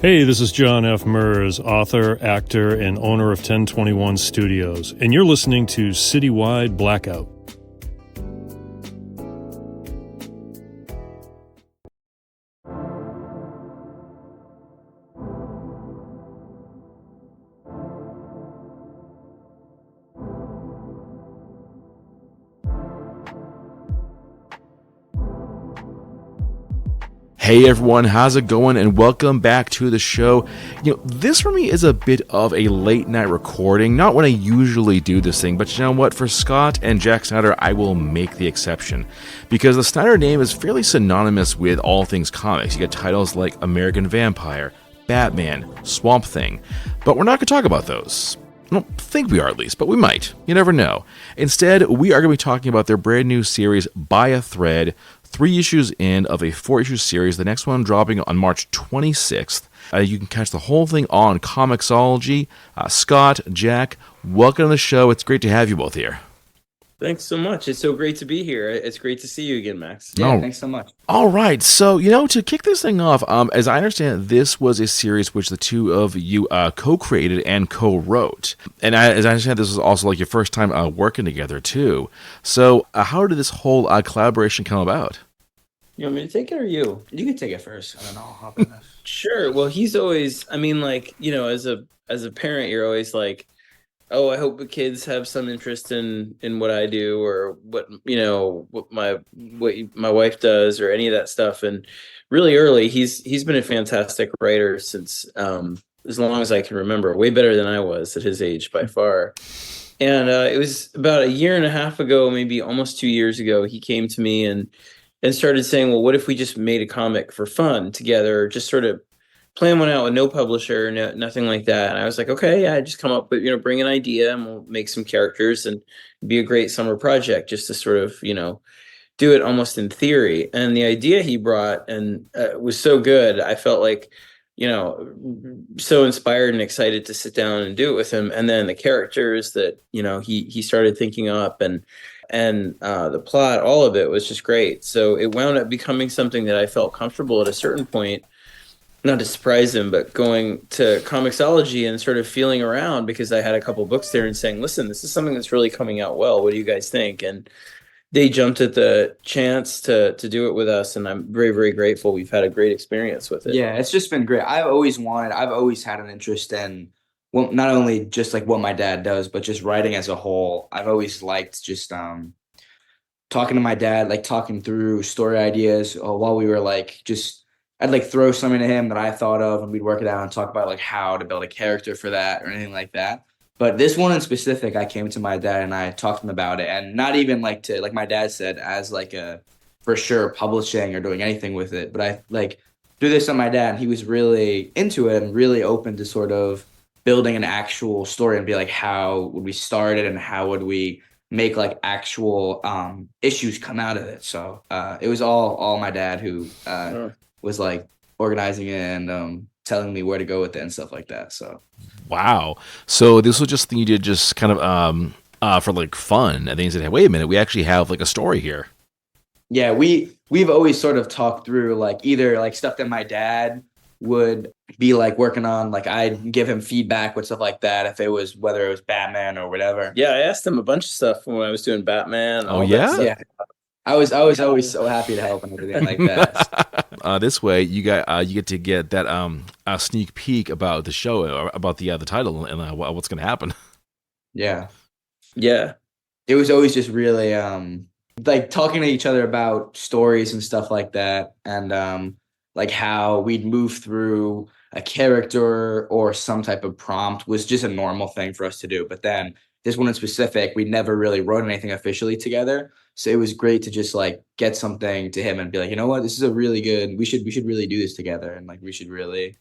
Hey, this is John F. Mers, author, actor, and owner of 1021 Studios, and you're listening to Citywide Blackout. Hey everyone, how's it going? And welcome back to the show. This for me is a bit of a late night recording, not when I usually do this thing, but you know what? For Scott and Jack Snyder, I will make the exception. Because the Snyder name is fairly synonymous with all things comics. You get titles like American Vampire, Batman, Swamp Thing. But we're not going to talk about those. I don't think we are, at least, but we might. You never know. Instead, we are going to be talking about their brand new series, By a Thread, 3 issues in of a 4-issue series, the next one dropping on March 26th. You can catch the whole thing on ComiXology. Scott, Jack, welcome to the show. It's great to have you both here. Thanks so much. It's so great to be here. It's great to see you again, Max. Yeah, thanks so much. All right. So, to kick this thing off, as I understand, this was a series which the two of you co-created and co-wrote. And as I understand, this was also like your first time working together, too. So, how did this whole collaboration come about? You want me to take it or you? You can take it first, and then I'll hop in this. Sure. Well, he's always, as a parent, you're always like, oh, I hope the kids have some interest in what I do or what my wife does or any of that stuff. And really early, he's been a fantastic writer since as long as I can remember, way better than I was at his age by far. And it was about a year and a half ago, maybe almost 2 years ago, he came to me and started saying, well, what if we just made a comic for fun together, just sort of plan one out with no publisher, nothing like that. And I was like, okay, yeah, just come up with, bring an idea and we'll make some characters and be a great summer project just to sort of, do it almost in theory. And the idea he brought and was so good. I felt like, so inspired and excited to sit down and do it with him. And then the characters that, he started thinking up and the plot, all of it was just great. So it wound up becoming something that I felt comfortable at a certain point, not to surprise him, but going to ComiXology and sort of feeling around because I had a couple books there and saying, listen, this is something that's really coming out well. What do you guys think? And they jumped at the chance to do it with us. And I'm very, very grateful. We've had a great experience with it. Yeah, it's just been great. I've always had an interest in, well, not only just like what my dad does, but just writing as a whole. I've always liked just talking to my dad, like talking through story ideas while we were I'd throw something to him that I thought of and we'd work it out and talk about how to build a character for that or anything like that. But this one in specific, I came to my dad and I talked to him about it, and not even to my dad said as a for sure publishing or doing anything with it. But I do this on my dad and he was really into it and really open to sort of building an actual story and be like, how would we start it and how would we make actual issues come out of it. So it was all my dad who was organizing it and telling me where to go with it and stuff like that. So wow. So this was just something you did just kind of for fun, and then you said, hey, wait a minute, we actually have a story here. Yeah, we've always sort of talked through either stuff that my dad would be working on, I'd give him feedback with stuff like that whether it was Batman or whatever. Yeah, I asked him a bunch of stuff when I was doing Batman. Oh yeah? Yeah. I was always so happy to help and everything like that. This way, you get to get that sneak peek about the show, or about the title, and what's going to happen. Yeah. Yeah. It was always just really talking to each other about stories and stuff like that, and how we'd move through a character or some type of prompt was just a normal thing for us to do. But then this one in specific, we never really wrote anything officially together. So it was great to just get something to him and be like, you know what, this is a really good, we should really do this together. And we should really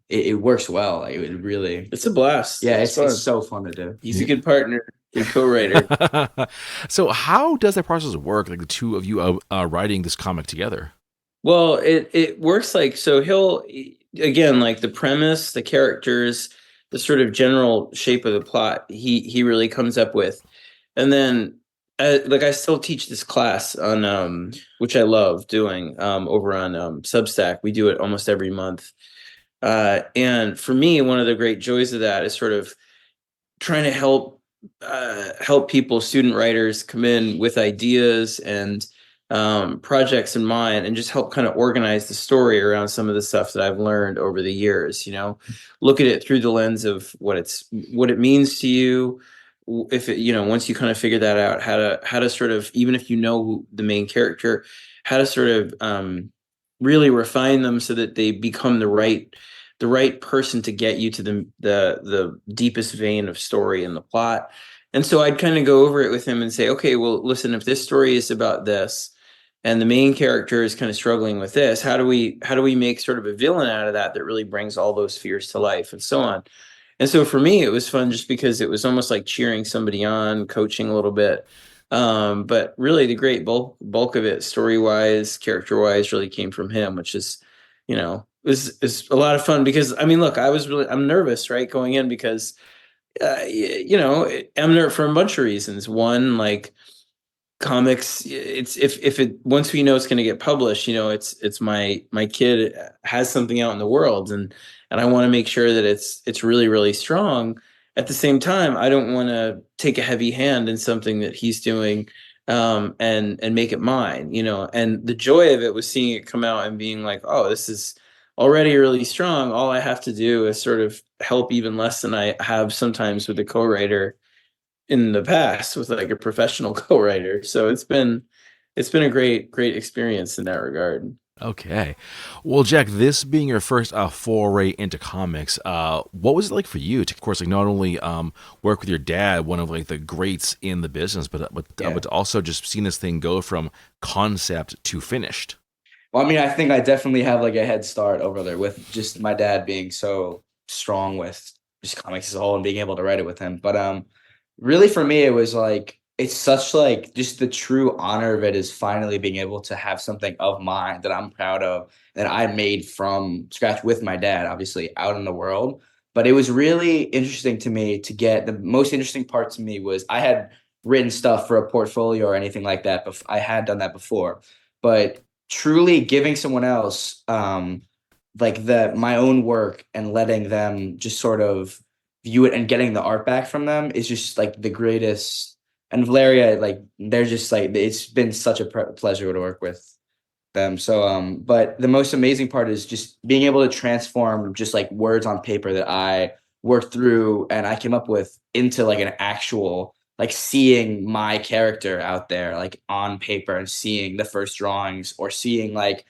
it works well. It's a blast. Yeah, it's so fun to do. He's a good partner, good co-writer. So how does that process work? The two of you writing this comic together? Well, it works so he'll, again, the premise, the characters, the sort of general shape of the plot, he really comes up with. And then I still teach this class on which I love doing over on Substack. We do it almost every month. And for me, one of the great joys of that is sort of trying to help people, student writers, come in with ideas and projects in mind, and just help kind of organize the story around some of the stuff that I've learned over the years. Look at it through the lens of what it means to you. If it, once you kind of figure that out, how to sort of, even if you know who the main character, how to sort of really refine them so that they become the right person to get you to the deepest vein of story in the plot. And so I'd kind of go over it with him and say, okay, well, listen, if this story is about this and the main character is kind of struggling with this, how do we make sort of a villain out of that really brings all those fears to life, and so on. And so for me, it was fun just because it was almost like cheering somebody on, coaching a little bit. But really the great bulk of it, story wise, character wise, really came from him, which is, is a lot of fun, because I mean, look, I'm nervous, right, going in, because I'm nervous for a bunch of reasons. One, like, comics, it's if it once we know it's going to get published, it's my kid has something out in the world, and I want to make sure that it's really, really strong. At the same time, I don't want to take a heavy hand in something that he's doing, and make it mine. And the joy of it was seeing it come out and being like, oh, this is already really strong. All I have to do is sort of help even less than I have sometimes with a co-writer in the past, with like a professional co-writer. So it's been a great experience in that regard. Okay. Well, Jack, this being your first foray into comics, what was it like for you to, of course, like not only work with your dad, one of like the greats in the business, but also just seeing this thing go from concept to finished? Well, I mean, I think I definitely have like a head start over there with just my dad being so strong with just comics as a whole and being able to write it with him. But really for me, it was like it's such like just the true honor of it is finally being able to have something of mine that I'm proud of, that I made from scratch with my dad, obviously out in the world. But it was really interesting to me to get the most interesting part to me was I had written stuff for a portfolio or anything like that. But I had done that before, but truly giving someone else like my own work and letting them just sort of view it and getting the art back from them is just like the greatest. And Valeria, like they're just like, it's been such a pleasure to work with them. So but the most amazing part is just being able to transform just like words on paper that I worked through and I came up with into like an actual, like seeing my character out there like on paper and seeing the first drawings, or seeing like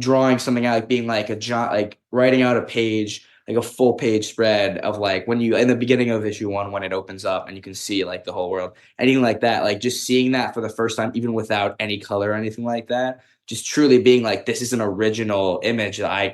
drawing something out, like being like like writing out a page, like a full page spread of like when you in the beginning of issue 1 when it opens up and you can see like the whole world, anything like that, like just seeing that for the first time, even without any color or anything like that, just truly being like, this is an original image that I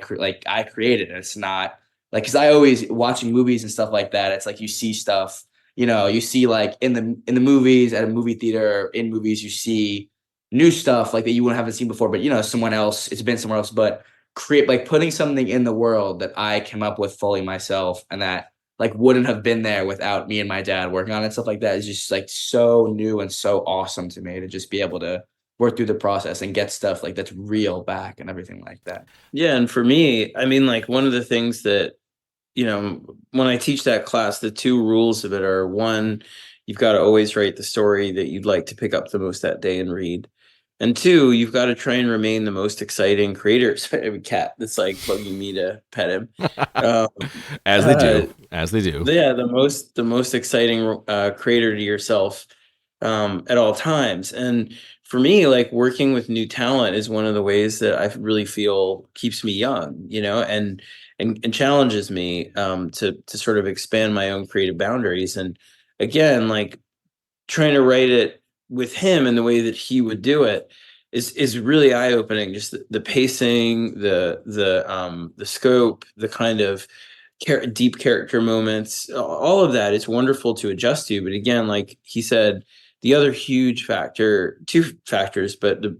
created. And it's not like, because I always watching movies and stuff like that, it's like you see stuff, you see like in the movies at a movie theater, in movies you see new stuff like that you haven't seen before, but someone else, it's been somewhere else. But create like putting something in the world that I came up with fully myself, and that like wouldn't have been there without me and my dad working on it, stuff like that is just like so new and so awesome to me, to just be able to work through the process and get stuff like that's real back and everything like that. Yeah, and for me, I mean, like, one of the things that, when I teach that class, the two rules of it are: one, you've got to always write the story that you'd like to pick up the most that day and read. And two, you've got to try and remain the most exciting creator. I have a cat that's like bugging me to pet him. Um, As they do. Yeah, the most exciting creator to yourself at all times. And for me, like, working with new talent is one of the ways that I really feel keeps me young, and challenges me to sort of expand my own creative boundaries. And again, like, trying to write it with him in the way that he would do it is really eye opening. Just the pacing, the scope, the kind of deep character moments, all of that is wonderful to adjust to. But again, like he said, the other huge factor, two factors, but the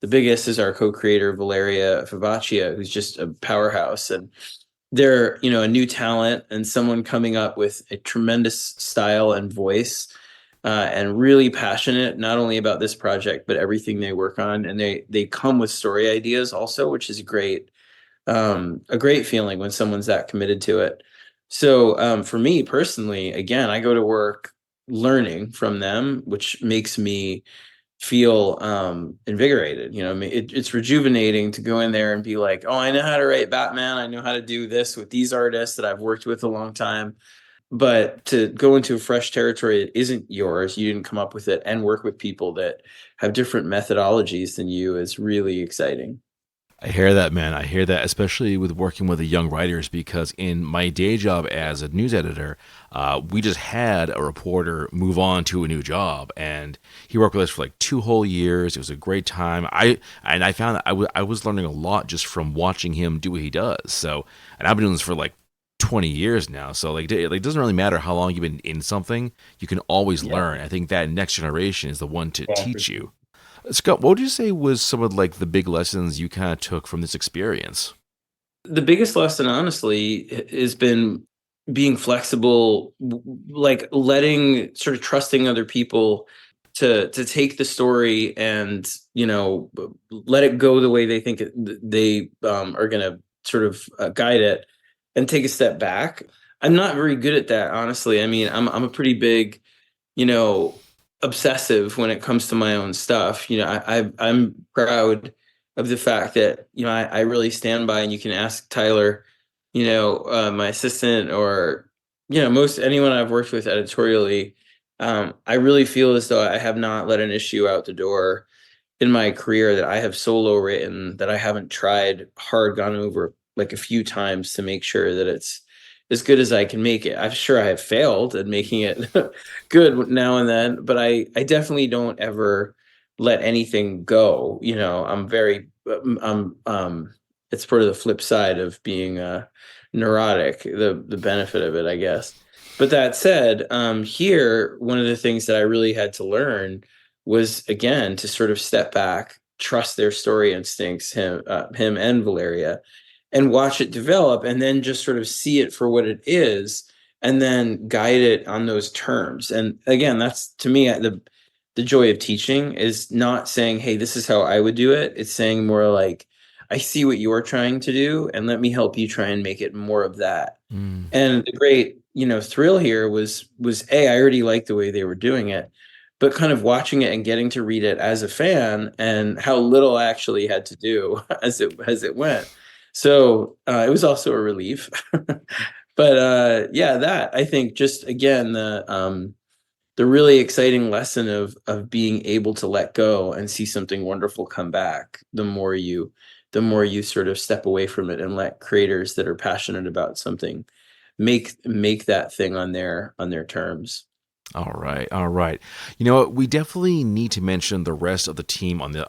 biggest is our co-creator Valeria Favoccia, who's just a powerhouse. And they're, a new talent and someone coming up with a tremendous style and voice, and really passionate, not only about this project, but everything they work on. And they come with story ideas also, which is great. a great feeling when someone's that committed to it. So for me personally, again, I go to work learning from them, which makes me feel invigorated. I mean, it's rejuvenating to go in there and be like, oh, I know how to write Batman. I know how to do this with these artists that I've worked with a long time. But to go into a fresh territory that isn't yours, you didn't come up with it, and work with people that have different methodologies than you is really exciting. I hear that, man. I hear that, especially with working with the young writers, because in my day job as a news editor, we just had a reporter move on to a new job, and he worked with us for like 2 whole years. It was a great time. I found that I was learning a lot just from watching him do what he does. So, and I've been doing this for like 20 years now. So it doesn't really matter how long you've been in something. You can always learn. I think that next generation is the one to teach you. Scott, what would you say was some of like the big lessons you kind of took from this experience? The biggest lesson, honestly, has been being flexible, like sort of trusting other people to take the story and let it go the way they think they are going to sort of guide it, and take a step back. I'm not very good at that, honestly. I mean, I'm a pretty big, you know, obsessive when it comes to my own stuff. I'm proud of the fact that I really stand by, and you can ask Tyler, my assistant, or most anyone I've worked with editorially. I really feel as though I have not let an issue out the door in my career that I have solo written, that I haven't tried hard, gone over like a few times to make sure that it's as good as I can make it. I'm sure I have failed at making it good now and then, but I definitely don't ever let anything go. I'm very, it's sort of the flip side of being neurotic, the benefit of it, I guess. But that said, here, one of the things that I really had to learn was, again, to sort of step back, trust their story instincts, him and Valeria, and watch it develop, and then just sort of see it for what it is, and then guide it on those terms. And again, that's, to me, the joy of teaching is not saying, hey, this is how I would do it. It's saying more like, I see what you're trying to do, and let me help you try and make it more of that. And the great, thrill here was I already liked the way they were doing it, but kind of watching it and getting to read it as a fan, and how little I actually had to do as it went. So it was also a relief. But that, I think, just again, the really exciting lesson of being able to let go and see something wonderful come back, the more you sort of step away from it and let creators that are passionate about something make that thing on their terms. All right, all right. You know what? We definitely need to mention the rest of the team on the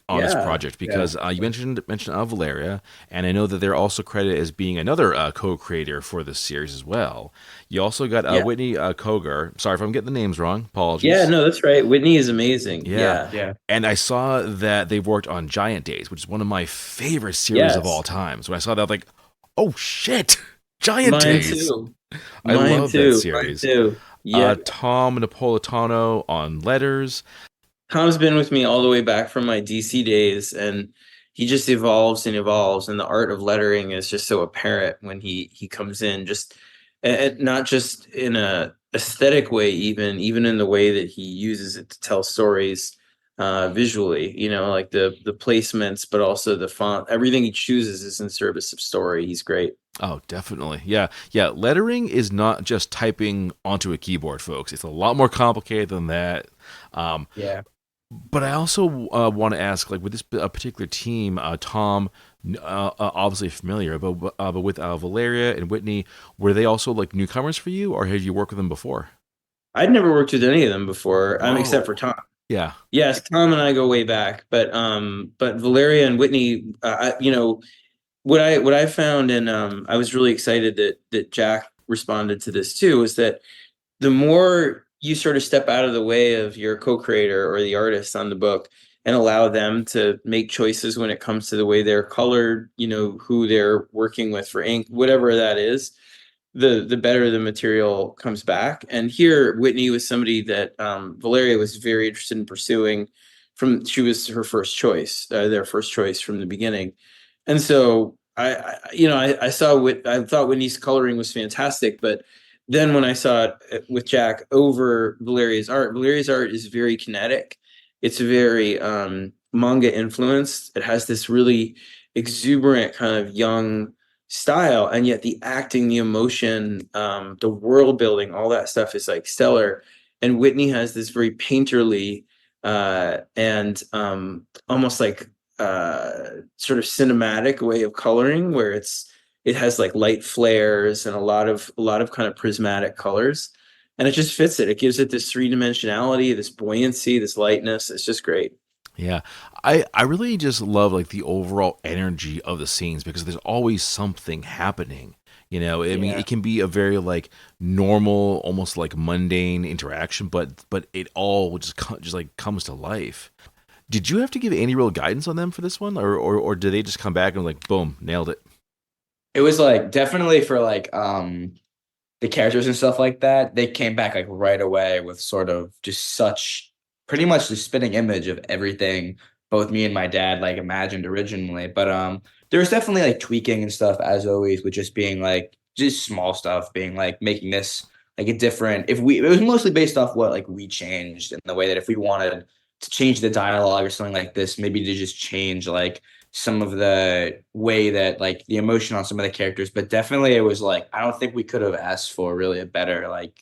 on this project, because you mentioned Valeria, and I know that they're also credited as being another co-creator for this series as well. You also got Whitney Cogar. Sorry if I'm getting the names wrong. Apologies. Yeah, no, that's right. Whitney is amazing. Yeah. Yeah. And I saw that they've worked on Giant Days, which is one of my favorite series of all time. So when I saw that, I was like, oh shit, Giant Days. Too. I love that series. Mine too. Yeah. Tom Napolitono on letters. Tom's been with me all the way back from my DC days, and he just evolves and evolves, and the art of lettering is just so apparent when he comes in, just not just in a aesthetic way, even in the way that he uses it to tell stories visually, like the placements, but also the font. Everything he chooses is in service of story. He's great. Oh, definitely. Yeah. Lettering is not just typing onto a keyboard, folks. It's a lot more complicated than that. But I also want to ask, like, with this particular team, Tom, obviously familiar, but with Valeria and Whitney, were they also like newcomers for you, or had you worked with them before? I'd never worked with any of them before, except for Tom. Yeah. Yes, Tom and I go way back, but Valeria and Whitney, what I found, and I was really excited that Jack responded to this too, is that the more you sort of step out of the way of your co-creator or the artist on the book and allow them to make choices when it comes to the way they're colored, who they're working with for ink, whatever that is, the better the material comes back. And here, Whitney was somebody that Valeria was very interested in pursuing. She was her first choice, their first choice from the beginning. And so I thought Whitney's coloring was fantastic, but then when I saw it with Jack over Valeria's art is very kinetic. It's very manga influenced. It has this really exuberant kind of young style, and yet the acting, the emotion, the world building, all that stuff is like stellar. And Whitney has this very painterly and almost like sort of cinematic way of coloring, where it has like light flares and a lot of kind of prismatic colors, and it just fits it. It gives it this three-dimensionality, this buoyancy, this lightness. It's just great. Yeah, I really just love like the overall energy of the scenes because there's always something happening. I mean, it can be a very like normal, almost like mundane interaction, but it all just like comes to life. Did you have to give any real guidance on them for this one, or did they just come back and like boom, nailed it? It was like definitely for like the characters and stuff like that. They came back like right away with sort of just such pretty much the spitting image of everything both me and my dad like imagined originally. But there was definitely like tweaking and stuff as always, with just being like just small stuff, being like making this like a different. It was mostly based off what like we changed in the way that if we wanted to change the dialogue or something like this, maybe to just change like some of the way that like the emotion on some of the characters. But definitely it was like I don't think we could have asked for really a better like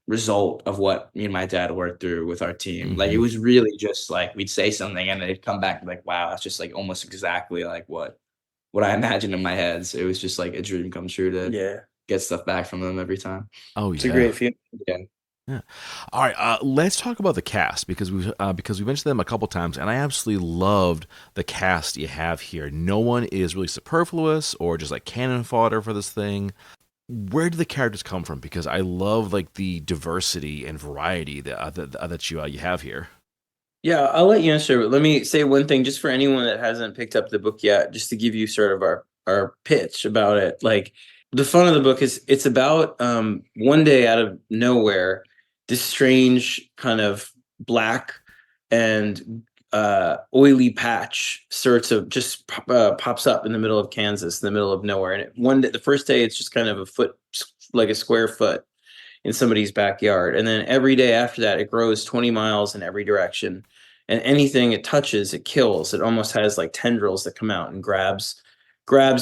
result of what me and my dad worked through with our team. Like it was really just like we'd say something and they'd come back like, wow, that's just like almost exactly like what I imagined in my head. So it was just like a dream come true to get stuff back from them every time. Oh yeah, it's a great feeling. Yeah. All right. Let's talk about the cast because we mentioned them a couple times, and I absolutely loved the cast you have here. No one is really superfluous or just like cannon fodder for this thing. Where do the characters come from? Because I love like the diversity and variety that you have here. Yeah, I'll let you answer. But let me say one thing just for anyone that hasn't picked up the book yet, just to give you sort of our pitch about it. Like the fun of the book is it's about one day out of nowhere, this strange kind of black and oily patch sorts of just pops up in the middle of Kansas, in the middle of nowhere. And one day, the first day, it's just kind of a foot, like a square foot in somebody's backyard. And then every day after that, it grows 20 miles in every direction. And anything it touches, it kills. It almost has like tendrils that come out and grabs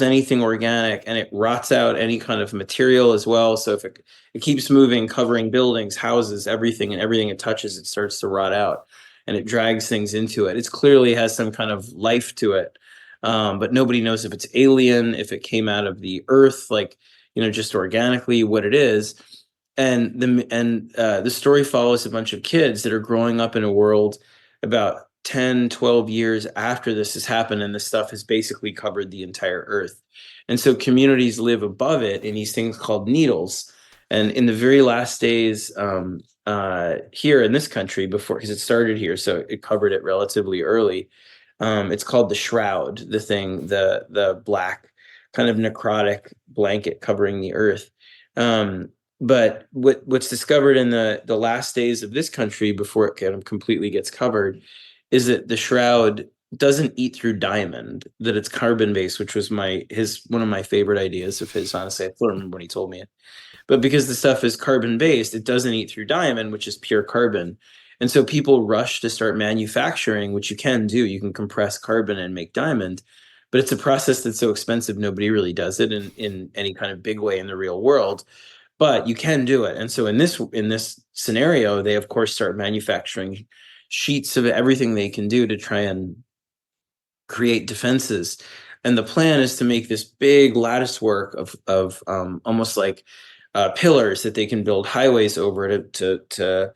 anything organic, and it rots out any kind of material as well. So if it keeps moving, covering buildings, houses, everything, and everything it touches, it starts to rot out. And it drags things into it. It clearly has some kind of life to it, but nobody knows if it's alien, if it came out of the earth, like just organically, what it is. And the story follows a bunch of kids that are growing up in a world about 10, 12 years after this has happened, and this stuff has basically covered the entire earth. And so communities live above it in these things called needles. And in the very last days, here in this country before, because it started here, so it covered it relatively early. It's called the Shroud, the black kind of necrotic blanket covering the earth. But what's discovered in the last days of this country before it kind of completely gets covered is that the Shroud doesn't eat through diamond, that it's carbon based, which was one of my favorite ideas of his, honestly. I still remember when he told me it. But because the stuff is carbon based, it doesn't eat through diamond, which is pure carbon. And so people rush to start manufacturing, which you can do. You can compress carbon and make diamond, but it's a process that's so expensive, nobody really does it in any kind of big way in the real world. But you can do it. And so in this scenario, they of course start manufacturing sheets of everything they can do to try and create defenses. And the plan is to make this big lattice work of almost like pillars that they can build highways over to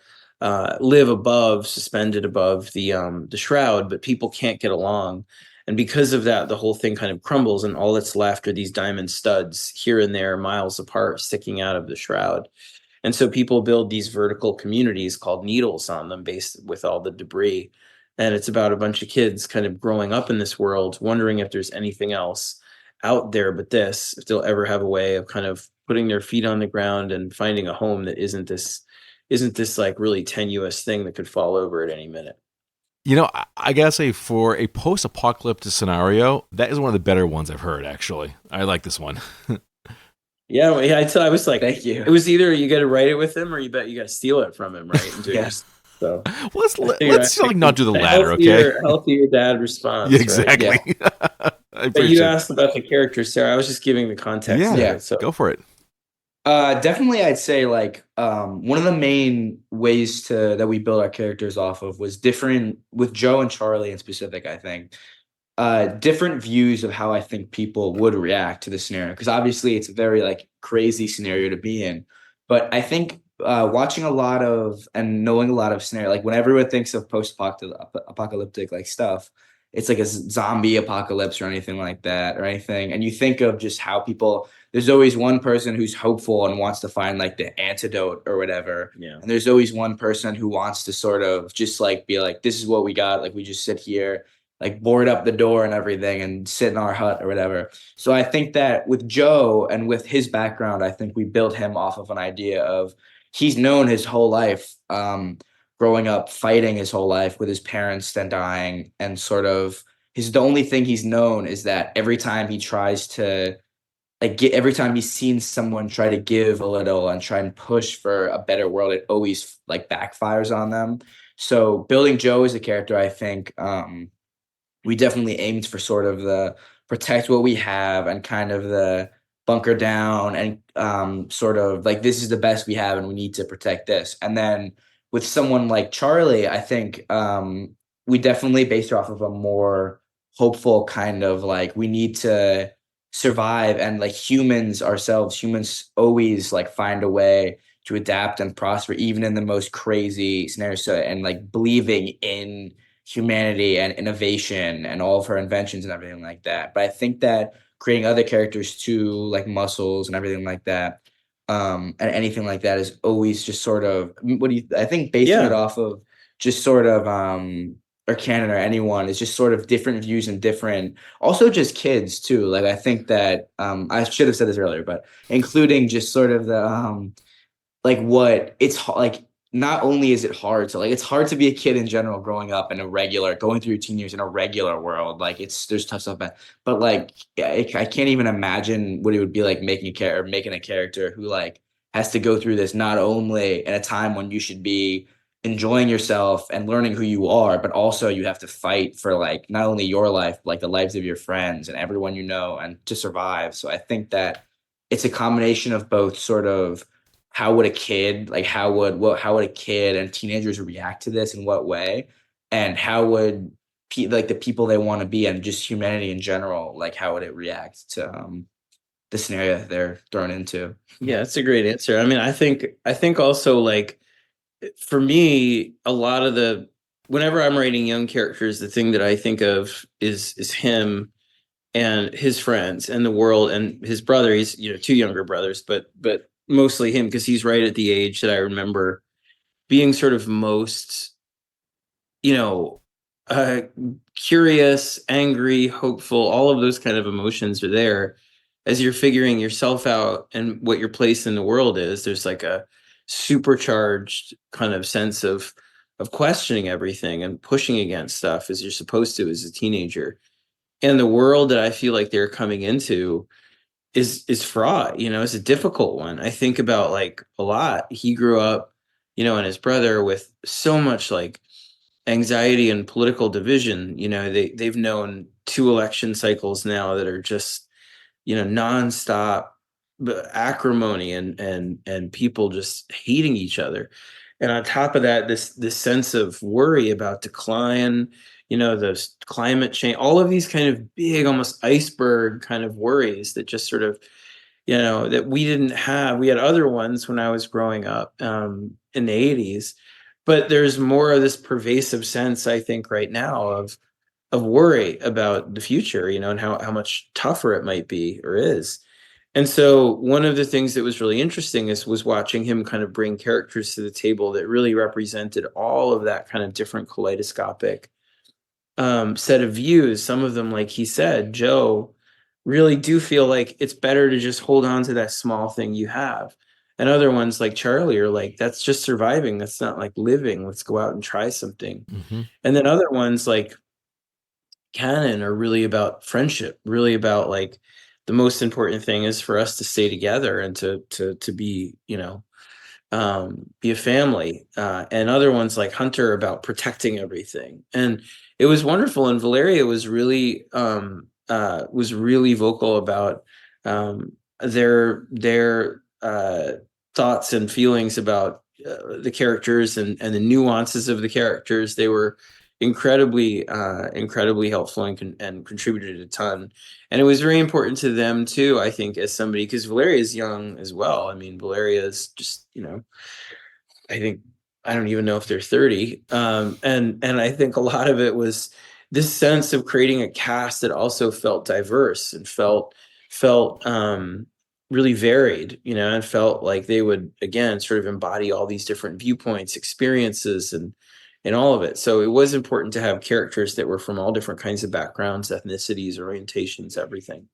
live above, suspended above the Shroud, but people can't get along. And because of that, the whole thing kind of crumbles, and all that's left are these diamond studs here and there, miles apart, sticking out of the Shroud. And so people build these vertical communities called needles on them, based with all the debris. And it's about a bunch of kids kind of growing up in this world, wondering if there's anything else out there but this, if they'll ever have a way of kind of putting their feet on the ground and finding a home that isn't this like really tenuous thing that could fall over at any minute. I gotta say, for a post-apocalyptic scenario, that is one of the better ones I've heard. Actually, I like this one. Yeah, I was like, Thank you. It was either you got to write it with him, or you got to steal it from him, right? And do it Yeah. yourself. So Let's like not do the latter, okay? Healthier dad response. Yeah, Right? exactly. I But you appreciate it. asked about the characters, Sarah. I was just giving the context. Yeah, Of it, so go for it. Definitely, I'd say like one of the main ways that we build our characters off of was different with Joe and Charlie in specific. I think different views of how I think people would react to the scenario, because obviously it's a very like crazy scenario to be in. But I think watching a lot of and knowing a lot of scenario, like when everyone thinks of post-apocalyptic like stuff, it's like a zombie apocalypse or anything like that or anything. And you think of just how people, there's always one person who's hopeful and wants to find like the antidote or whatever. yeah, And there's always one person who wants to sort of just like be like, this is what we got. Like we just sit here, like board up the door and everything and sit in our hut or whatever. So I think that with Joe and with his background, I think we built him off of an idea of he's known his whole life, growing up, fighting his whole life with his parents then dying, and sort of the only thing he's known is that every time he tries to every time he's seen someone try to give a little and try and push for a better world, it always like backfires on them. So building Joe as a character, I think we definitely aimed for sort of the protect what we have and kind of the bunker down and sort of like this is the best we have and we need to protect this. And then with someone like Charlie, I think we definitely based off of a more hopeful kind of like we need to survive, and like humans always like find a way to adapt and prosper even in the most crazy scenarios. So, and like believing in humanity and innovation and all of her inventions and everything like that. But I think that creating other characters too, like muscles and everything like that, and anything like that is always just sort of I think basing it off of just sort of or Canon or anyone is just sort of different views and different, also just kids too. Like I think that I should have said this earlier, but including just sort of the like what it's like not only is it hard to like it's hard to be a kid in general growing up in a regular going through your teen years in a regular world, like there's tough stuff, but like I can't even imagine what it would be like making a character who like has to go through this not only at a time when you should be enjoying yourself and learning who you are, but also you have to fight for like not only your life, but like the lives of your friends and everyone you know, and to survive. So I think that it's a combination of both sort of how would a kid and teenagers react to this in what way, and how would like the people they want to be and just humanity in general, like how would it react to the scenario that they're thrown into. Yeah, that's a great answer. I mean, I think also like for me, a lot of whenever I'm writing young characters, the thing that I think of is him and his friends and the world and his brother. He's two younger brothers, but mostly him, because he's right at the age that I remember being sort of most, curious, angry, hopeful. All of those kind of emotions are there as you're figuring yourself out and what your place in the world is. There's like a supercharged kind of sense of questioning everything and pushing against stuff as you're supposed to as a teenager. And the world that I feel like they're coming into is fraught, it's a difficult one. I think about like a lot. He grew up, and his brother with so much like anxiety and political division. They've known 2 election cycles now that are just, nonstop acrimony and people just hating each other. And on top of that, this sense of worry about decline, the climate change, all of these kind of big, almost iceberg kind of worries that just sort of, that we didn't have. We had other ones when I was growing up in the 80s, but there's more of this pervasive sense, I think, right now of worry about the future, and how much tougher it might be or is. And so one of the things that was really interesting was watching him kind of bring characters to the table that really represented all of that kind of different kaleidoscopic set of views. Some of them, like he said, Joe, really do feel like it's better to just hold on to that small thing you have And other ones like Charlie are like, that's just surviving. That's not like living. Let's go out and try something. Mm-hmm. And then other ones like Canon are really about friendship, really about like the most important thing is for us to stay together and to be, be a family. And other ones like Hunter about protecting everything. And it was wonderful. And Valeria was really vocal about their thoughts and feelings about the characters and the nuances of the characters. They were incredibly helpful and contributed a ton. And it was very important to them too, I think, as somebody, because Valeria is young as well. I mean, Valeria is just, I think, I don't even know if they're 30. And I think a lot of it was this sense of creating a cast that also felt diverse and felt really varied, and felt like they would, again, sort of embody all these different viewpoints, experiences, and all of it. So it was important to have characters that were from all different kinds of backgrounds, ethnicities, orientations, everything.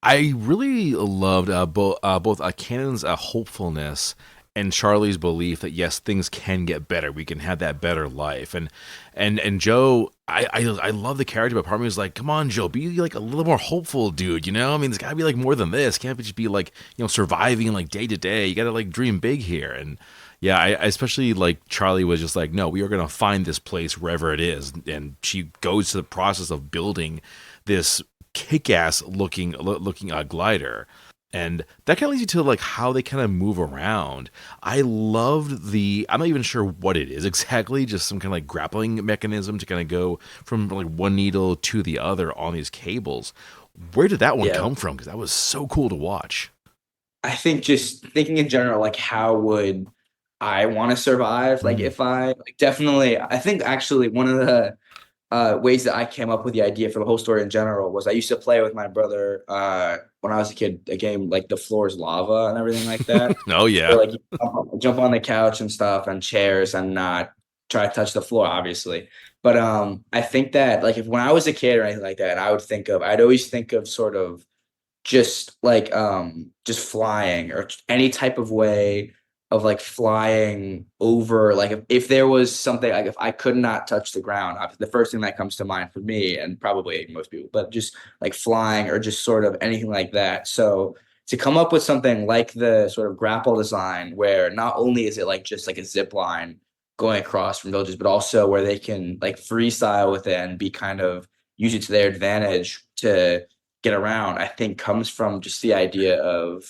I really loved both Cannon's hopefulness and Charlie's belief that yes, things can get better. We can have that better life. And Joe, I love the character, but part of me was like, come on, Joe, be like a little more hopeful, dude. I mean, it's got to be like more than this. Can't just be like surviving like day to day. You got to like dream big here. And yeah, I especially like Charlie was just like, no, we are gonna find this place wherever it is, and she goes to the process of building this kick-ass looking glider. And that kind of leads you to like how they kind of move around. I loved I'm not even sure what it is exactly, just some kind of like grappling mechanism to kind of go from like one needle to the other on these cables. Where did that one come from? Because that was so cool to watch. I think just thinking in general, like how would I want to survive? Like if definitely, I think actually one of the ways that I came up with the idea for the whole story in general was I used to play with my brother when I was a kid, a game like The Floor is Lava and everything like that. Oh yeah. So, like you jump on the couch and stuff and chairs and not try to touch the floor, obviously. But I think that like if when I was a kid or anything like that, I'd always think of sort of just like just flying or any type of way of like flying over, like if there was something, like if I could not touch the ground, the first thing that comes to mind for me and probably most people, but just like flying or just sort of anything like that. So to come up with something like the sort of grapple design where not only is it like just like a zip line going across from villages, but also where they can like freestyle with it and be kind of use it to their advantage to get around, I think comes from just the idea of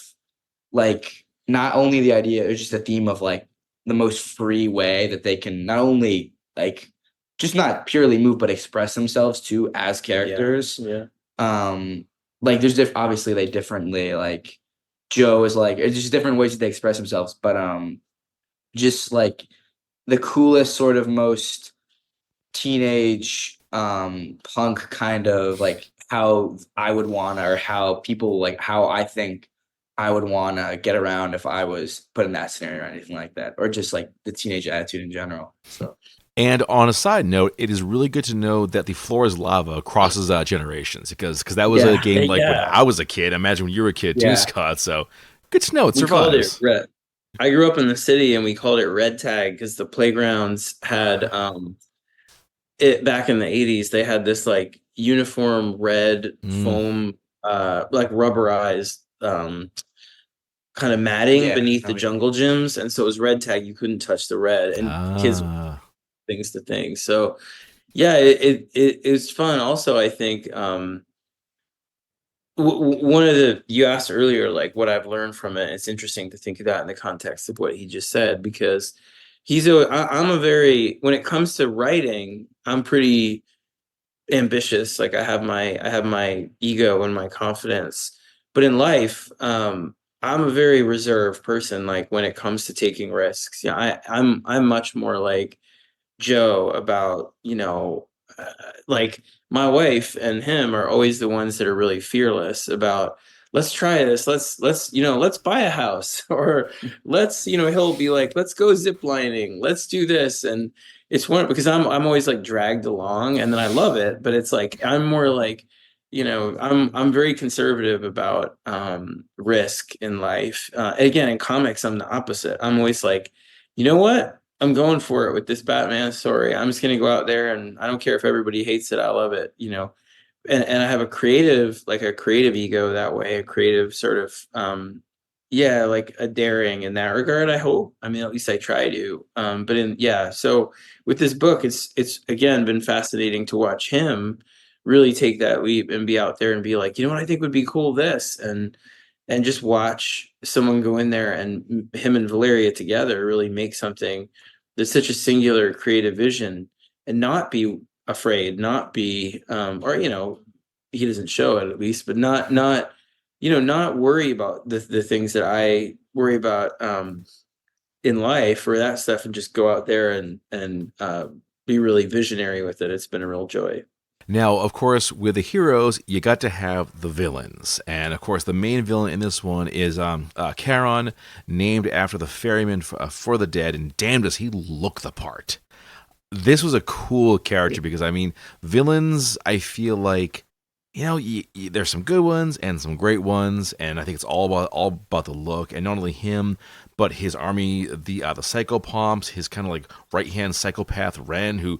like, not only the idea, it's just a theme of like the most free way that they can not only like just not purely move, but express themselves too as characters. Yeah. Like there's obviously they differently, like Joe is like, it's just different ways that they express themselves, but just like the coolest sort of most teenage punk kind of like how I would want or how people like how I think I would want to get around if I was put in that scenario or anything like that, or just like the teenage attitude in general. So, and on a side note, it is really good to know that The Floor is Lava crosses generations because that was a game like when I was a kid. Imagine when you were a kid too, Scott. So good to know it survives. I grew up in the city and we called it red tag because the playgrounds had it back in the 80s. They had this like uniform red foam, like rubberized kind of matting beneath the jungle gyms, and so it was red tag. You couldn't touch the red, and kids things to things. So yeah, it's fun. Also, I think one of the you asked earlier, like what I've learned from it. It's interesting to think of that in the context of what he just said, because I'm a very, when it comes to writing, I'm pretty ambitious. Like I have my ego and my confidence, but in life, I'm a very reserved person. Like when it comes to taking risks, I'm much more like Joe about, like my wife and him are always the ones that are really fearless about, let's try this. Let's buy a house, or he'll be like, let's go zip lining. Let's do this. And it's one because I'm always like dragged along, and then I love it. But it's like, I'm more like, I'm very conservative about risk in life. Again, in comics, I'm the opposite. I'm always like, you know what? I'm going for it with this Batman story. I'm just going to go out there, and I don't care if everybody hates it. I love it, and I have a creative ego that way, a creative sort of, like a daring in that regard. I hope. I mean, at least I try to. So with this book, it's again been fascinating to watch him really take that leap and be out there and be like, you know what I think would be cool, this, and just watch someone go in there and him and Valeria together really make something that's such a singular creative vision, and not be afraid, not be he doesn't show it, at least, but not worry about the things that I worry about in life or that stuff, and just go out there and be really visionary with it. It's been a real joy. Now, of course, with the heroes, you got to have the villains. And, of course, the main villain in this one is Charon, named after the ferryman for the dead, and damn does he look the part. This was a cool character because, I mean, villains, I feel like, there's some good ones and some great ones, and I think it's all about the look, and not only him, but his army, the psychopomps, his kind of like right-hand psychopath Ren, who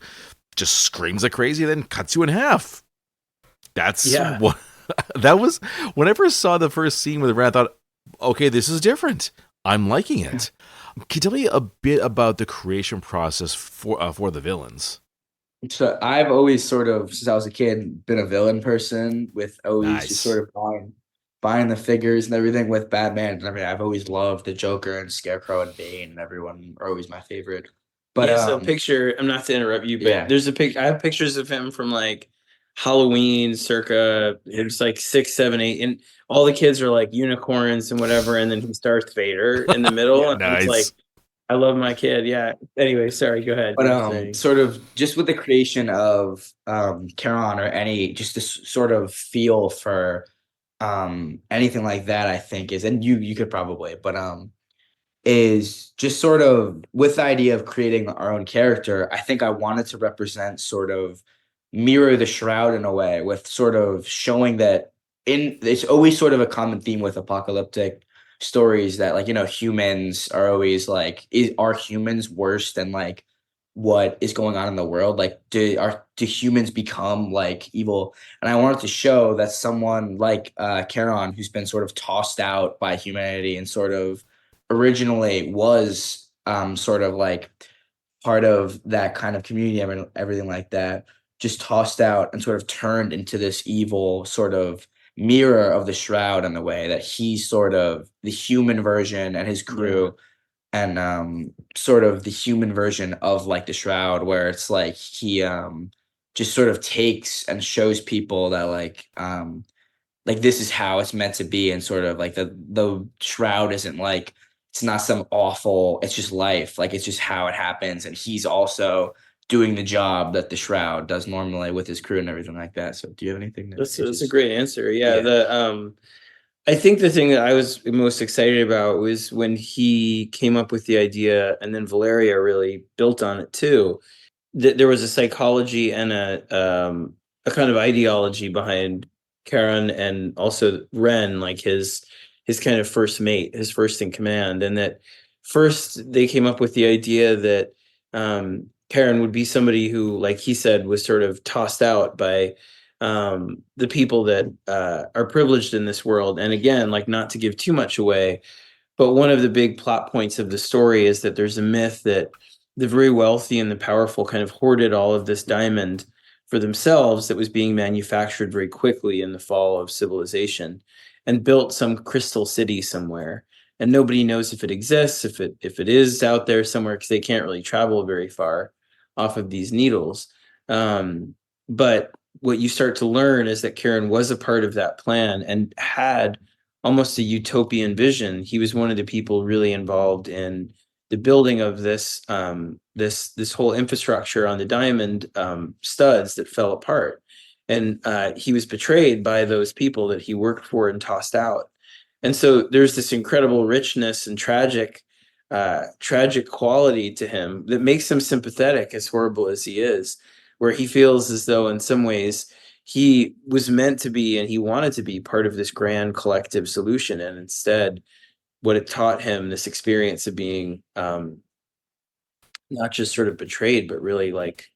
just screams like crazy, then cuts you in half. That's what that was. When I first saw the first scene with Ren, I thought, okay, this is different. I'm liking it. Can you tell me a bit about the creation process for the villains? So I've always sort of, since I was a kid, been a villain person, with always just sort of buying the figures and everything with Batman and everything. I've always loved the Joker and Scarecrow and Bane, and everyone are always my favorite. But a picture. I'm not to interrupt you, but there's a pic. I have pictures of him from like Halloween, circa it was like 6, 7, 8, and all the kids are like unicorns and whatever, and then he's Darth Vader in the middle, and nice. It's like, I love my kid. Yeah. Anyway, sorry. Go ahead. But sort of just with the creation of Charon, or any just this sort of feel for anything like that, I think is, and you could probably, but is just sort of with the idea of creating our own character. I think I wanted to represent, sort of mirror the Shroud in a way, with sort of showing that it's always sort of a common theme with apocalyptic stories, that like, humans are always like, are humans worse than like what is going on in the world? Like, do humans become like evil? And I wanted to show that someone like Charon, who's been sort of tossed out by humanity and sort of originally was sort of like part of that kind of community and everything like that, just tossed out and sort of turned into this evil sort of mirror of the Shroud, in the way that he's sort of the human version, and his crew, and sort of the human version of like the Shroud, where it's like he just sort of takes and shows people that like this is how it's meant to be, and sort of like the Shroud isn't like, it's not some awful, it's just life, like it's just how it happens, and he's also doing the job that the Shroud does normally with his crew and everything like that. So do you have anything? That's a great answer. I think the thing that I was most excited about was when he came up with the idea, and then Valeria really built on it too. There was a psychology and a kind of ideology behind Charon, and also Ren, like his kind of first mate, his first in command, and that first they came up with the idea that Charon would be somebody who, like he said, was sort of tossed out by the people that are privileged in this world. And again, like, not to give too much away, but one of the big plot points of the story is that there's a myth that the very wealthy and the powerful kind of hoarded all of this diamond for themselves that was being manufactured very quickly in the fall of civilization, and built some crystal city somewhere. And nobody knows if it exists, if it is out there somewhere, because they can't really travel very far off of these needles. But what you start to learn is that Charon was a part of that plan and had almost a utopian vision. He was one of the people really involved in the building of this this whole infrastructure on the diamond studs that fell apart. And he was betrayed by those people that he worked for and tossed out. And so there's this incredible richness and tragic quality to him that makes him sympathetic, as horrible as he is, where he feels as though in some ways he was meant to be, and he wanted to be part of this grand collective solution. And instead, what it taught him, this experience of being not just sort of betrayed, but really like,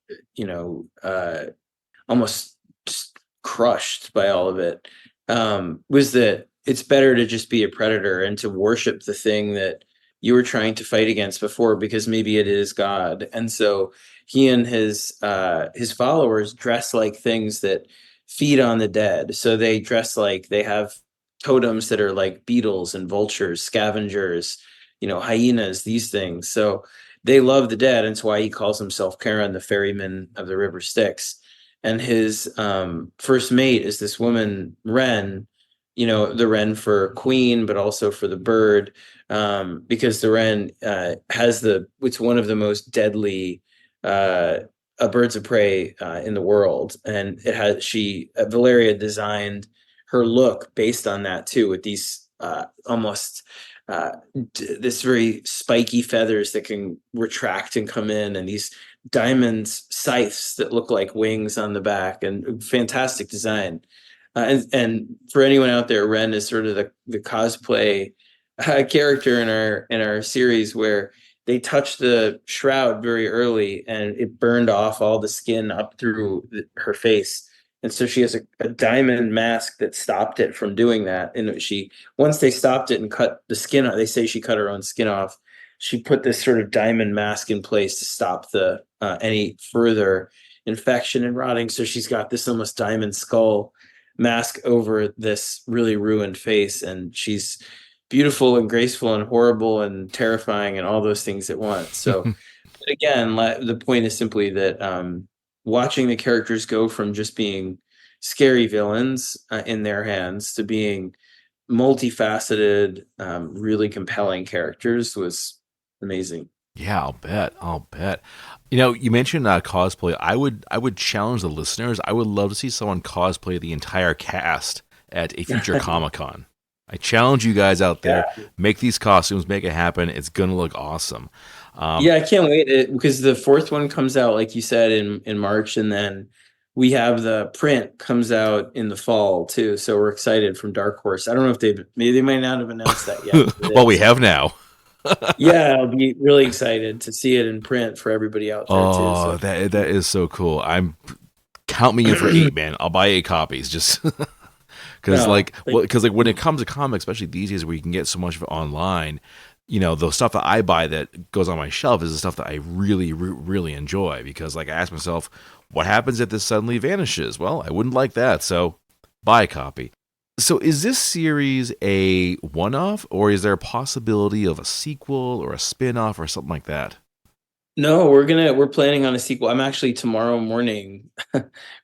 almost just crushed by all of it, was that it's better to just be a predator and to worship the thing that you were trying to fight against before, because maybe it is God. And so he and his followers dress like things that feed on the dead. So they dress like, they have totems that are like beetles and vultures, scavengers, hyenas, these things. So they love the dead. And it's why he calls himself Charon, the ferryman of the river Styx. And his first mate is this woman, Wren, the wren for queen, but also for the bird, because the wren it's one of the most deadly birds of prey in the world. And Valeria designed her look based on that too, with these almost this very spiky feathers that can retract and come in, and these diamond scythes that look like wings on the back, and fantastic design. And for anyone out there, Wren is sort of the cosplay character in our series, where they touched the shroud very early and it burned off all the skin up through her face. And so she has a diamond mask that stopped it from doing that. And once they stopped it and cut the skin off, they say she cut her own skin off. She put this sort of diamond mask in place to stop the any further infection and rotting. So she's got this almost diamond skull mask over this really ruined face, and she's beautiful and graceful and horrible and terrifying and all those things at once. So again, the point is simply that watching the characters go from just being scary villains in their hands to being multifaceted, really compelling characters was amazing. Yeah, I'll bet. You mentioned cosplay. I would challenge the listeners. I would love to see someone cosplay the entire cast at a future Comic-Con. I challenge you guys out there, make these costumes, make it happen. It's going to look awesome. I can't wait, because the fourth one comes out, like you said, in March, and then we have the print comes out in the fall too. So we're excited from Dark Horse. I don't know if they might not have announced that yet. Well, we have now. Yeah, I'll be really excited to see it in print for everybody out there too. Oh, that is so cool. Count me in for 8, man. I'll buy 8 copies just because when it comes to comics, especially these days where you can get so much of it online, the stuff that I buy that goes on my shelf is the stuff that I really, really enjoy, because I ask myself, what happens if this suddenly vanishes? Well, I wouldn't like that, so buy a copy. So is this series a one-off, or is there a possibility of a sequel or a spin-off or something like that? No, we're planning on a sequel. I'm actually tomorrow morning.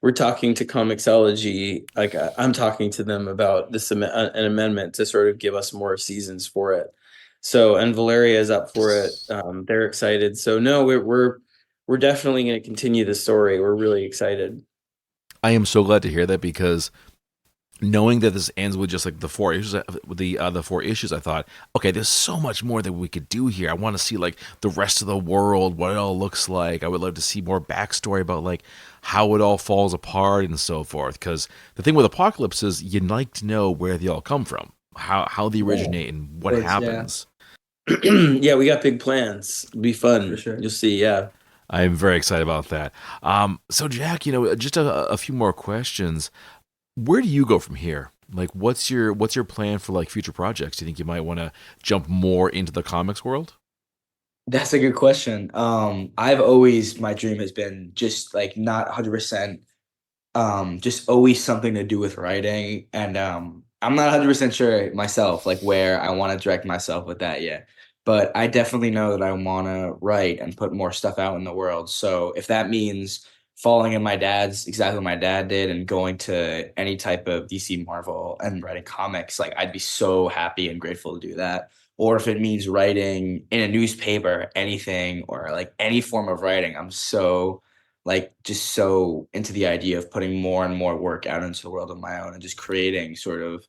We're talking to ComiXology. I'm talking to them about an amendment to sort of give us more seasons for it. So, and Valeria is up for it. They're excited. So no, we're definitely going to continue the story. We're really excited. I am so glad to hear that, because knowing that this ends with just the 4 issues, the 4 issues, I thought, okay, there's so much more that we could do here. I want to see the rest of the world, what it all looks like. I would love to see more backstory about how it all falls apart and so forth. Because the thing with Apocalypse is you'd like to know where they all come from, how they originate, and what happens. Yeah, we got big plans. It'll be fun. For sure. You'll see. Yeah. I'm very excited about that. So Jack, just a few more questions. Where do you go from here? What's your plan for future projects? Do you think you might want to jump more into the comics world? That's a good question. My dream has been just not 100%, just always something to do with writing. And I'm not 100% sure myself, where I want to direct myself with that yet. But I definitely know that I want to write and put more stuff out in the world. So if that means following in exactly what my dad did, and going to any type of DC Marvel and writing comics, I'd be so happy and grateful to do that. Or if it means writing in a newspaper, anything, or any form of writing, I'm so just so into the idea of putting more and more work out into the world of my own, and just creating sort of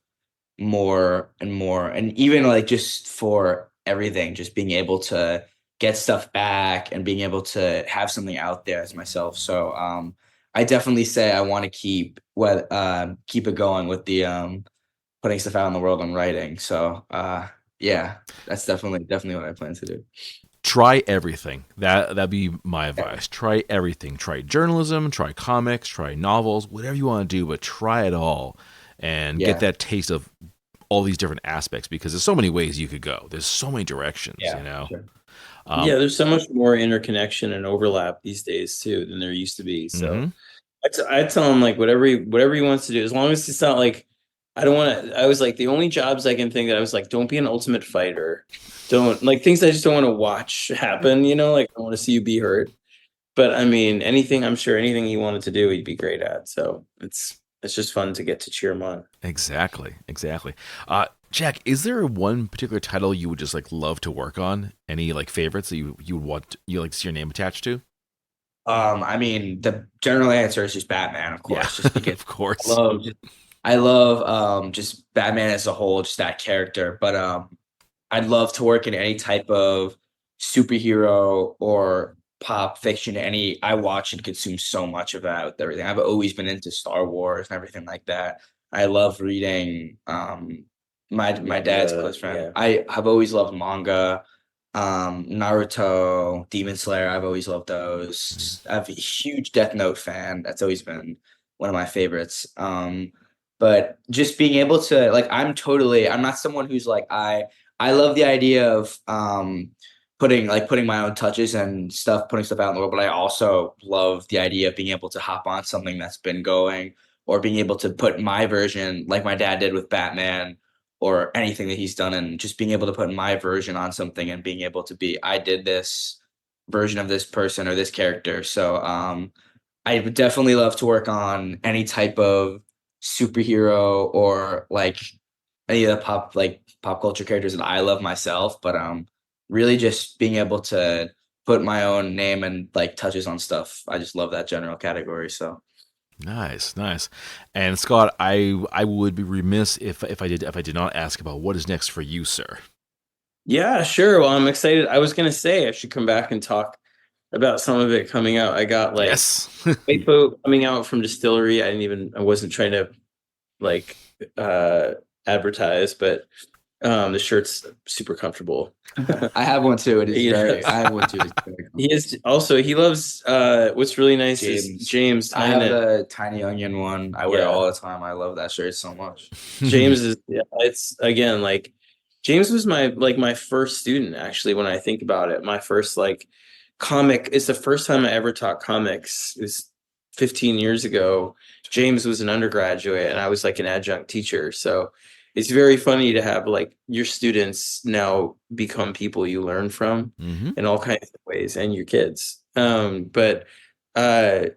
more and more, and even just for everything, just being able to get stuff back and being able to have something out there as myself. So I definitely say I want to keep it going with the putting stuff out in the world and writing. So yeah, that's definitely what I plan to do. Try everything. That'd be my advice. Try everything. Try journalism, try comics, try novels, whatever you want to do, but try it all and get that taste of all these different aspects, because there's so many ways you could go. There's so many directions, you know. Sure. Yeah, there's so much more interconnection and overlap these days too than there used to be. So I tell him like whatever he wants to do, as long as it's not like I don't want to. I was like the only jobs I can think that I was like, don't be an ultimate fighter, don't like things I just don't want to watch happen. You know, like I want to see you be hurt. But I mean, I'm sure anything he wanted to do, he'd be great at. So it's just fun to get to cheer him on. Exactly. Jack, is there one particular title you would just like love to work on? Any like favorites that you would want you like to see your name attached to? I mean, the general answer is just Batman, of course. Yeah, Just because of course. I love just Batman as a whole, just that character. But I'd love to work in any type of superhero or pop fiction. I watch and consume so much of that with everything. I've always been into Star Wars and everything like that. I love reading. My dad's close friend. Yeah. I have always loved manga, Naruto, Demon Slayer. I've always loved those. I'm a huge Death Note fan. That's always been one of my favorites. But just being able to like, I'm not someone who's like I love the idea of putting my own touches and stuff, putting stuff out in the world. But I also love the idea of being able to hop on something that's been going, or being able to put my version, like my dad did with Batman, or anything that he's done, and just being able to put my version on something and being able to be, I did this version of this person or this character. So I would definitely love to work on any type of superhero or like any of the pop culture characters that I love myself, but really just being able to put my own name and like touches on stuff. I just love that general category. So Nice. And Scott, I would be remiss if I did not ask about what is next for you, sir. Yeah, sure. Well, I'm excited. I was gonna say I should come back and talk about some of it coming out. I got like White Boat coming out from Distillery. I wasn't trying to like advertise, but the shirt's super comfortable. I have one too. I have one too. He loves what's really nice is James. I have the Tiny Onion one. I wear it all the time. I love that shirt so much. James it's again like James was my first student, actually. When I think about it, my first like comic, it's the first time I ever taught comics. It was 15 years ago. James was an undergraduate and I was like an adjunct teacher. So it's very funny to have like your students now become people you learn from in all kinds of ways, and your kids. So I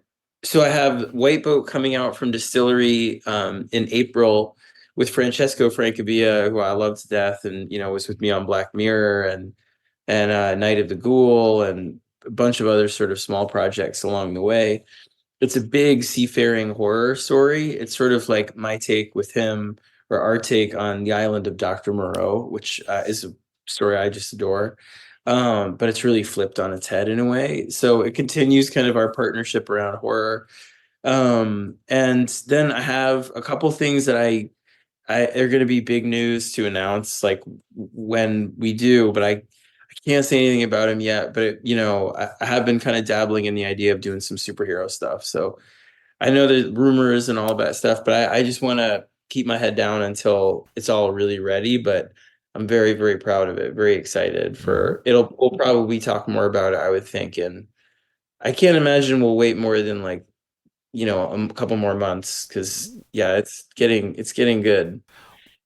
have White Boat coming out from Distillery in April with Francesco Francavilla, who I love to death, and was with me on Black Mirror and Night of the Ghoul and a bunch of other sort of small projects along the way. It's a big seafaring horror story. It's sort of like my take with him, or our take on The Island of Dr. Moreau, which is a story I just adore. But it's really flipped on its head in a way. So it continues kind of our partnership around horror. And then I have a couple things that are going to be big news to announce, like when we do, but I can't say anything about him yet. But I have been kind of dabbling in the idea of doing some superhero stuff. So I know the rumors and all that stuff, but I just want to keep my head down until it's all really ready. But I'm very, very proud of it. Very excited for it. We'll probably talk more about it, I would think. And I can't imagine we'll wait more than like, a couple more months, because it's getting good,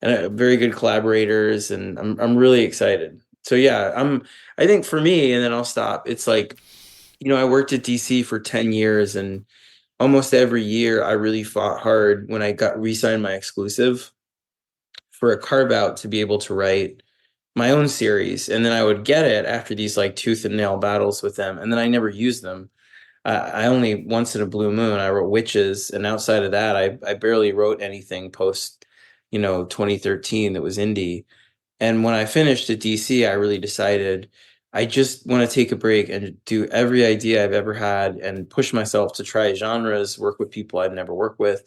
and very good collaborators, and I'm really excited. So I think for me, and then I'll stop. It's like, I worked at DC for 10 years, and almost every year I really fought hard when I got re-signed my exclusive for a carve out to be able to write my own series. And then I would get it after these like tooth and nail battles with them, and then I never used them. I only once in a blue moon I wrote Witches, and outside of that I barely wrote anything post 2013 that was indie. And when I finished at DC, I really decided I just want to take a break and do every idea I've ever had and push myself to try genres, work with people I've never worked with.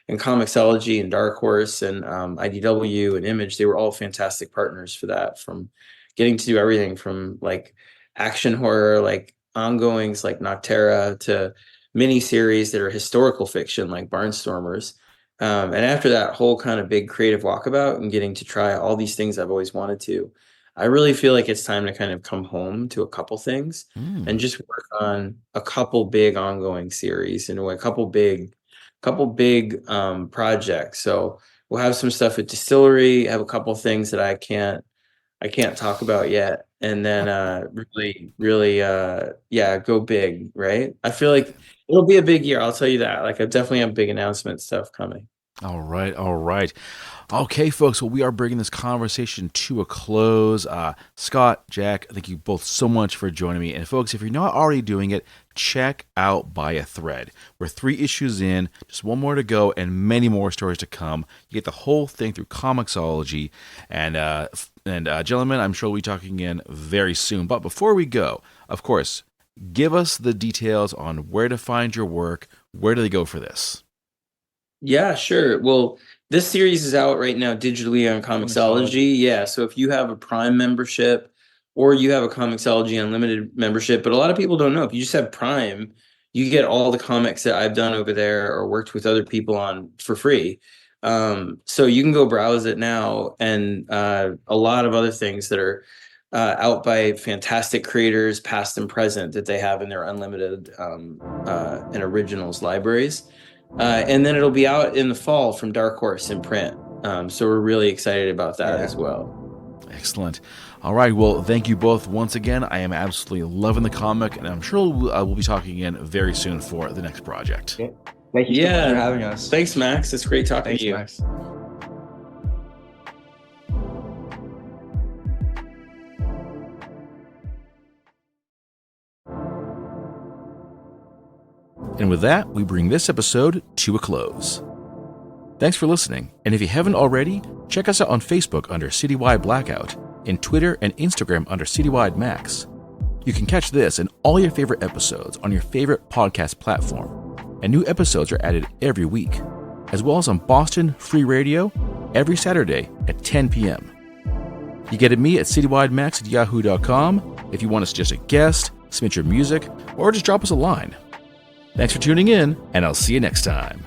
And ComiXology and Dark Horse and IDW and Image, they were all fantastic partners for that, from getting to do everything from like action horror, like ongoings like Noctera, to miniseries that are historical fiction like Barnstormers. And after that whole kind of big creative walkabout and getting to try all these things I've always wanted to, I really feel like it's time to kind of come home to a couple things and just work on a couple big ongoing series and a couple big projects. So we'll have some stuff at Distillery, have a couple things that I can't talk about yet, and then really go big, right? I feel like it'll be a big year, I'll tell you that. Like, I definitely have big announcement stuff coming. All right. Okay, folks, well, we are bringing this conversation to a close. Scott, Jack, thank you both so much for joining me. And folks, if you're not already doing it, check out By a Thread. We're 3 issues in, just 1 more to go, and many more stories to come. You get the whole thing through ComiXology. And gentlemen, I'm sure we'll be talking again very soon. But before we go, of course, give us the details on where to find your work. Where do they go for this? Yeah, sure. Well, this series is out right now digitally on ComiXology. Yeah, so if you have a Prime membership or you have a ComiXology Unlimited membership, but a lot of people don't know, if you just have Prime, you get all the comics that I've done over there or worked with other people on for free. So you can go browse it now, and a lot of other things that are out by fantastic creators, past and present, that they have in their Unlimited and Originals libraries. And then it'll be out in the fall from Dark Horse in print. So we're really excited about that as well. Excellent. All right. Well, thank you both once again. I am absolutely loving the comic, and I'm sure we'll be talking again very soon for the next project. Yeah. Thank you so much for having us. Thanks, Max. It's great talking to you. Max. And with that, we bring this episode to a close. Thanks for listening, and if you haven't already, check us out on Facebook under Citywide Blackout, and Twitter and Instagram under Citywide Max. You can catch this and all your favorite episodes on your favorite podcast platform, and new episodes are added every week, as well as on Boston Free Radio every Saturday at 10 p.m. You get at me at citywidemax@yahoo.com if you want to suggest a guest, submit your music, or just drop us a line. Thanks for tuning in, and I'll see you next time.